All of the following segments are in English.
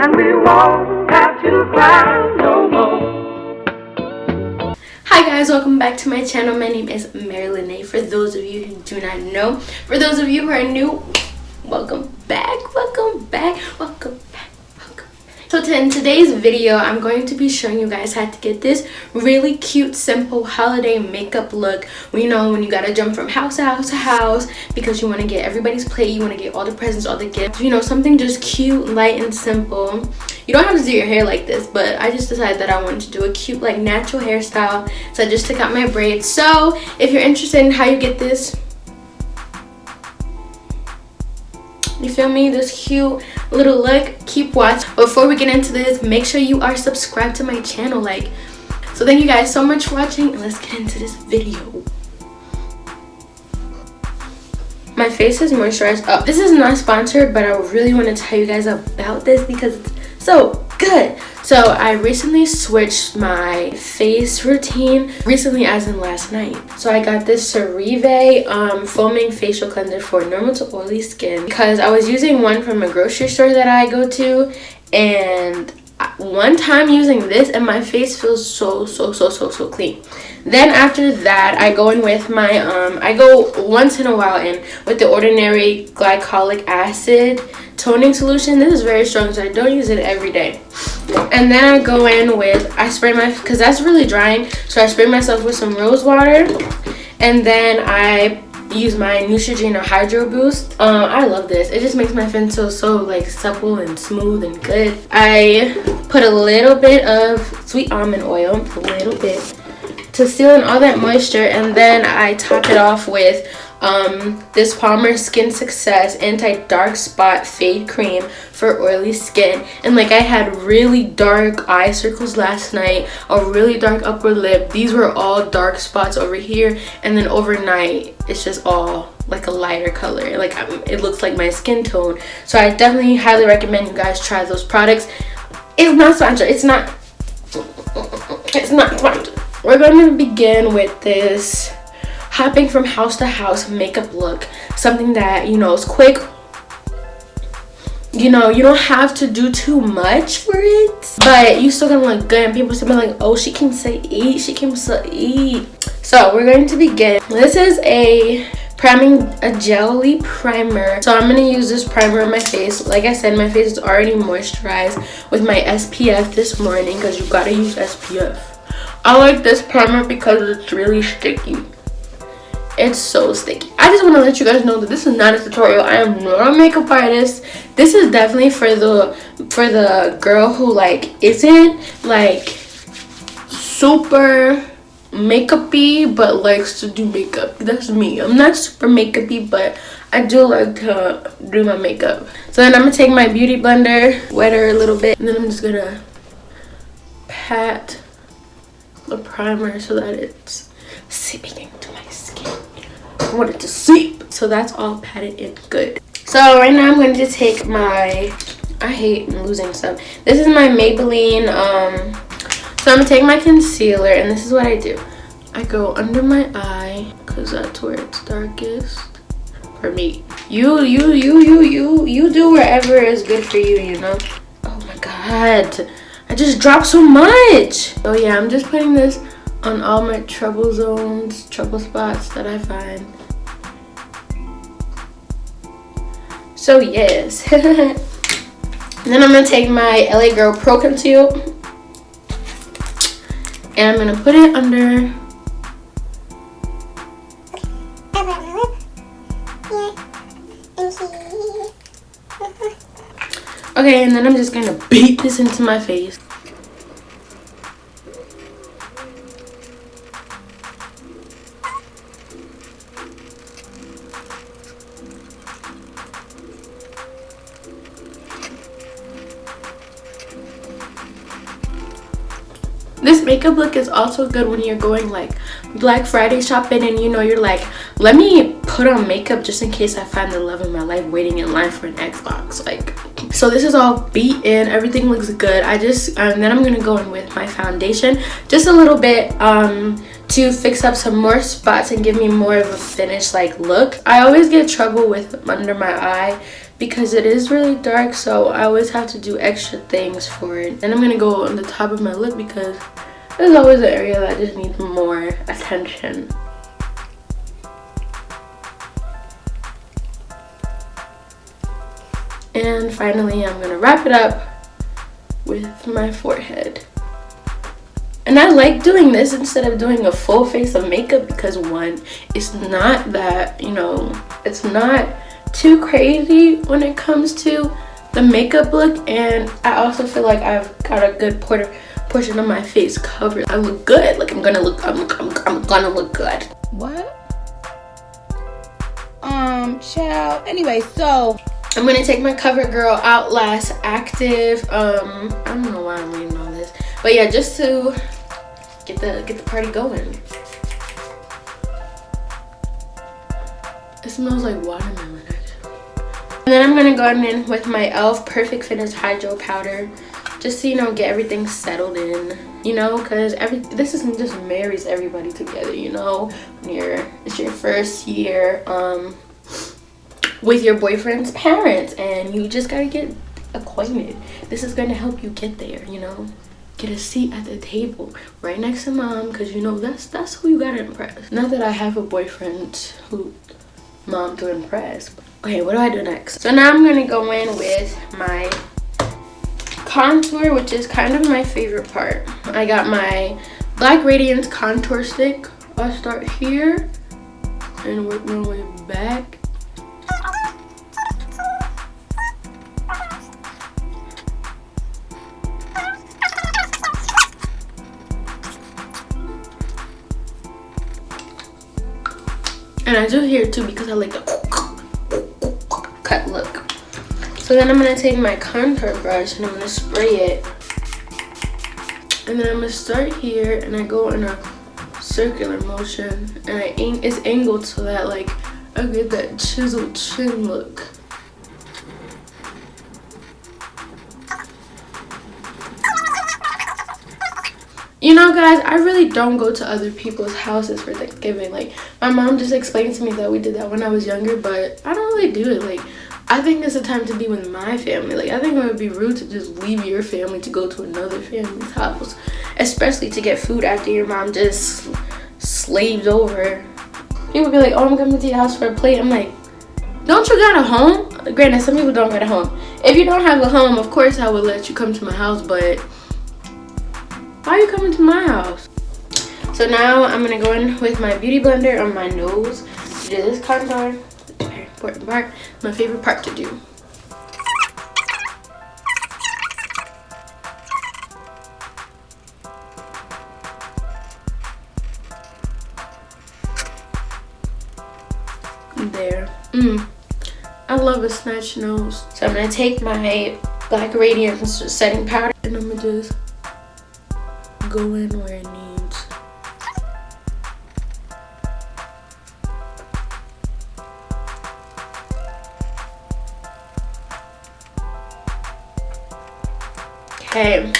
and we won't have to cry no more. Hi guys, welcome back to my channel. My name is Maybelline. For those of you who do not know, for those of you who are new, welcome back, welcome back, welcome back. So in today's video, I'm going to be showing you guys how to get this really cute, simple holiday makeup look. When you gotta jump from house to house to house because you want to get everybody's plate, you want to get all the presents, all the gifts, something just cute, light, and simple. You don't have to do your hair like this, but I just decided that I wanted to do a cute, like, natural hairstyle. So I just took out my braids. So if you're interested in how you get this, you feel me, this cute little look, keep watching. Before we get into this, make sure you are subscribed to my channel. So thank you guys so much for watching, and let's get into this video. My face is moisturized up. This is not sponsored, but I really want to tell you guys about this because it's so good. So I recently switched my face routine, recently as in last night. So I got this CeraVe foaming facial cleanser for normal to oily skin because I was using one from a grocery store that I go to, and one time using this and my face feels so clean. Then after that, I go in with my I go once in a while in with the Ordinary glycolic acid toning solution. This is very strong, so I don't use it every day. And then I go in with, because that's really drying, so I spray myself with some Rosewater, and then I use my Neutrogena HydroBoost. I love this. It just makes my skin so like supple and smooth and good. I put a little bit of sweet almond oil, a little bit, to seal in all that moisture, and then I top it off with this Palmer Skin Success anti-dark spot fade cream for oily skin. And I had really dark eye circles last night, a really dark upper lip. These were all dark spots over here, and then overnight it's just all like a lighter color. It looks like my skin tone. So I definitely highly recommend you guys try those products. It's not sponsored. It's not sponsored. We're going to begin with this hopping from house to house makeup look. Something that, is quick. You don't have to do too much for it, but you still gonna look good, and people still be like, oh, she can say eat, she can still eat. So we're going to begin. This is a jelly primer. So I'm gonna use this primer on my face. Like I said, my face is already moisturized with my SPF this morning, because you gotta use SPF. I like this primer because it's really sticky. It's so sticky. I just want to let you guys know that this is not a tutorial. I am not a makeup artist. This is definitely for the girl who isn't super makeup-y but likes to do makeup. That's me. I'm not super makeup-y, but I do like to do my makeup. So then I'm gonna take my beauty blender, wet her a little bit, and then I'm just gonna pat the primer so that it's seeping into my skin. I want it to seep, so that's all patted in good. So right now I'm going to take my, I hate losing stuff. This is my Maybelline, so I'm gonna take my concealer, and this is what I do. I go under my eye, because that's where it's darkest for me. You do wherever is good for you, Oh my god, I just dropped so much. So yeah, I'm just putting this on all my trouble zones, trouble spots that I find. So yes. Then I'm gonna take my LA Girl Pro Conceal, and I'm gonna put it under. Okay, and then I'm just gonna beat this into my face. This makeup look is also good when you're going Black Friday shopping, and you're like, let me put on makeup just in case I find the love of my life waiting in line for an Xbox. So this is all beat in, everything looks good. And then I'm gonna go in with my foundation just a little bit to fix up some more spots and give me more of a finished look. I always get trouble with under my eye because it is really dark, so I always have to do extra things for it. And I'm gonna go on the top of my lip because there's always an area that just needs more attention. And finally, I'm gonna wrap it up with my forehead. And I like doing this instead of doing a full face of makeup because one, it's not that, you know, it's not too crazy when it comes to the makeup look, and I also feel like I've got a good portion of my face covered. I look good. Like I'm gonna look good. What? Child. Anyway, so I'm gonna take my CoverGirl Outlast Active. I don't know why I'm reading all this, but yeah, just to get the party going. It smells like watermelon actually. And then I'm gonna go in with my e.l.f. Perfect Finish Hydro Powder, just to, you know, get everything settled in, you know, because this isn't just marries everybody together, you know, when it's your first year with your boyfriend's parents, and you just gotta get acquainted. This is gonna help you get there, you know, get a seat at the table right next to mom, because you know that's who you gotta impress. Not that I have a boyfriend who mom to impress. Okay, what do I do next? So now I'm gonna go in with my contour, which is kind of my favorite part. I got my Black Radiance contour stick. I'll start here and work my way back. And I do here too because I like the cut look. So then I'm gonna take my contour brush and I'm gonna spray it. And then I'm gonna start here and I go in a circular motion, and it's angled so that like I get that chiseled chin look. You know, guys, I really don't go to other people's houses for Thanksgiving. Like, my mom just explained to me that we did that when I was younger, but I don't really do it. Like, I think it's a time to be with my family. Like, I think it would be rude to just leave your family to go to another family's house, especially to get food after your mom just slaved over. People be like, oh, I'm coming to your house for a plate. I'm like, don't you got a home? Granted, some people don't got a home. If you don't have a home, of course I would let you come to my house, but why are you coming to my house? So now I'm gonna go in with my beauty blender on my nose to do this contour. It's a very important part. My favorite part to do. There. I love a snatch nose. So I'm gonna take my Black Radiance setting powder and I'm gonna just go in where it needs. Okay,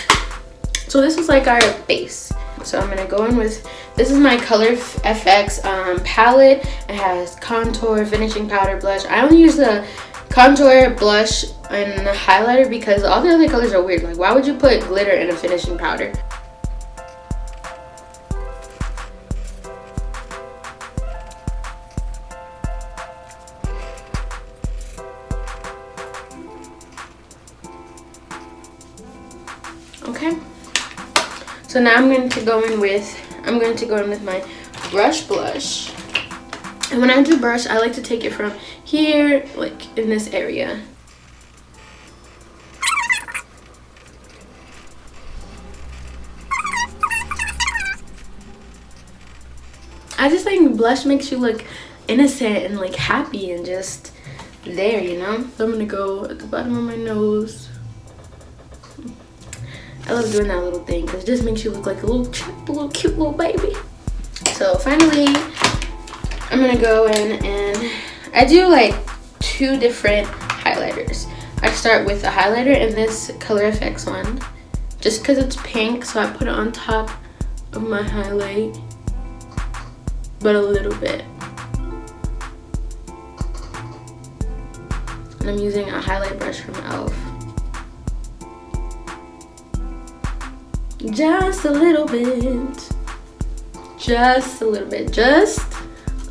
so this is like our base. So I'm gonna go in with, this is my Color FX palette. It has contour, finishing powder, blush. I only use the contour, blush, and the highlighter because all the other colors are weird. Like, why would you put glitter in a finishing powder? Okay, so now I'm going to go in with my brush blush. And when I do brush, I like to take it from here, like in this area. I just think blush makes you look innocent and like happy and just there, you know? So I'm gonna go at the bottom of my nose. I love doing that little thing because it just makes you look like a little cute little baby. So finally, I'm gonna go in and I do like 2 different highlighters. I start with a highlighter in this Color FX one, just because it's pink, so I put it on top of my highlight, but a little bit. And And I'm using a highlight brush from e.l.f. Just a little bit. Just a little bit. Just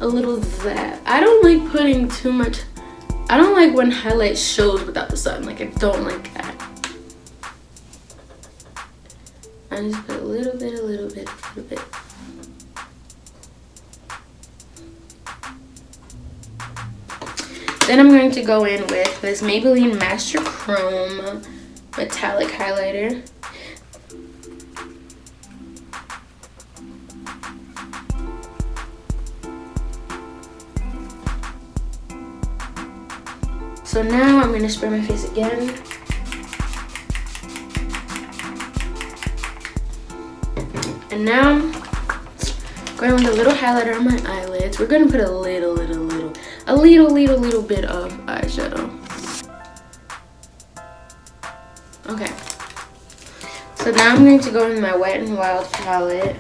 a little zap. I don't like putting too much. I don't like when highlight shows without the sun. Like, I don't like that. I just put a little bit, a little bit, a little bit. Then I'm going to go in with this Maybelline Master Chrome Metallic Highlighter. So now I'm going to spray my face again. And now, going with a little highlighter on my eyelids. We're going to put a little bit of eyeshadow. Okay. So now I'm going to go in my Wet n Wild palette.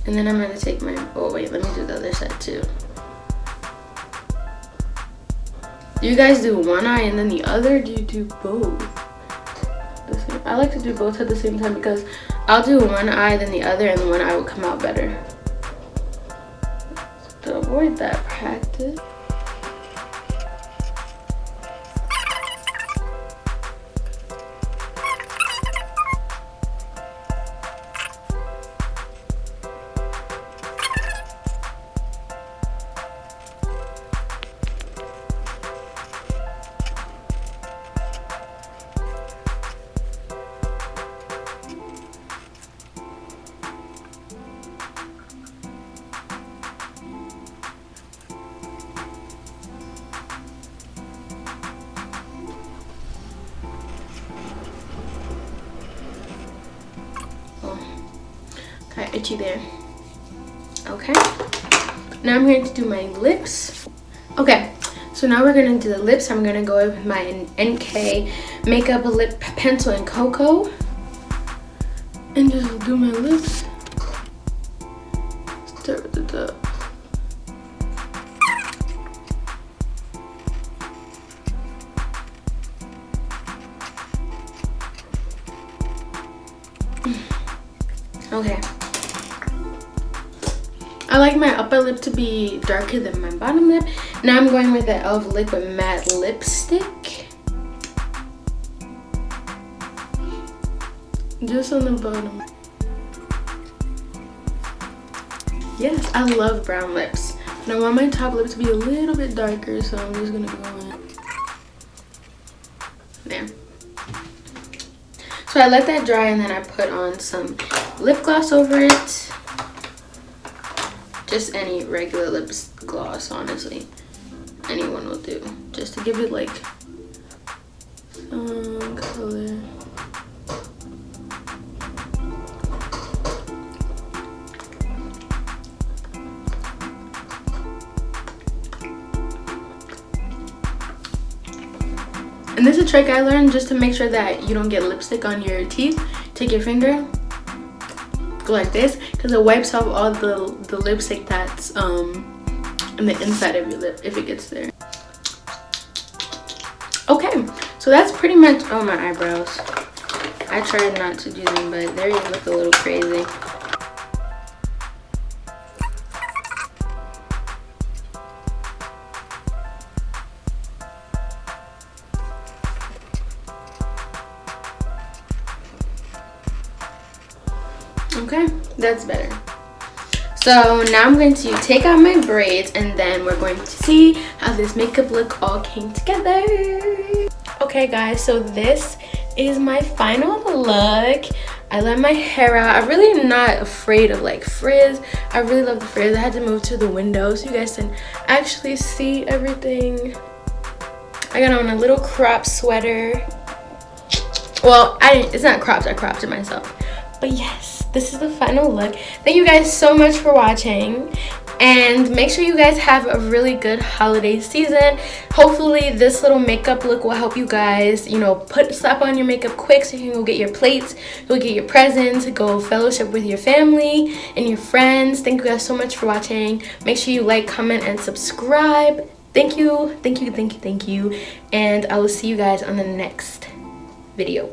And then I'm going to take my, oh wait, let me do the other side too. Do you guys do one eye and then the other? Or do you do both? I like to do both at the same time because I'll do one eye then the other and one eye will come out better. To avoid that practice. Itchy there. Okay, now I'm going to do my lips. Okay, so now we're going to do the lips. I'm going to go with my NK Makeup Lip Pencil in Cocoa and just do my lips. Start with the top. Okay. I like my upper lip to be darker than my bottom lip. Now I'm going with the e.l.f. Liquid Matte Lipstick. Just on the bottom. Yes, I love brown lips. And I want my top lip to be a little bit darker, so I'm just gonna go in. There. So I let that dry and then I put on some lip gloss over it. Just any regular lip gloss, honestly. Anyone will do. Just to give it like some color. And this is a trick I learned just to make sure that you don't get lipstick on your teeth. Take your finger, go like this, because it wipes off all the lipstick that's in the inside of your lip if it gets there. Okay, so that's pretty much, oh, my eyebrows. I tried not to do them, but they look a little crazy. Okay, that's better. So now I'm going to take out my braids and then we're going to see how this makeup look all came together. Okay guys, so this is my final look. I let my hair out. I really am not afraid of like frizz. I really love the frizz. I had to move to the window so you guys can actually see everything. I got on a little crop sweater. Well, it's not cropped, I cropped it myself. But yes. this is the final look. Thank you guys so much for watching, and make sure you guys have a really good holiday season. Hopefully this little makeup look will help you guys, you know, slap on your makeup quick so you can go get your plates, go get your presents, go fellowship with your family and your friends. Thank you guys so much for watching. Make sure you like, comment, and subscribe. Thank you, and I will see you guys on the next video.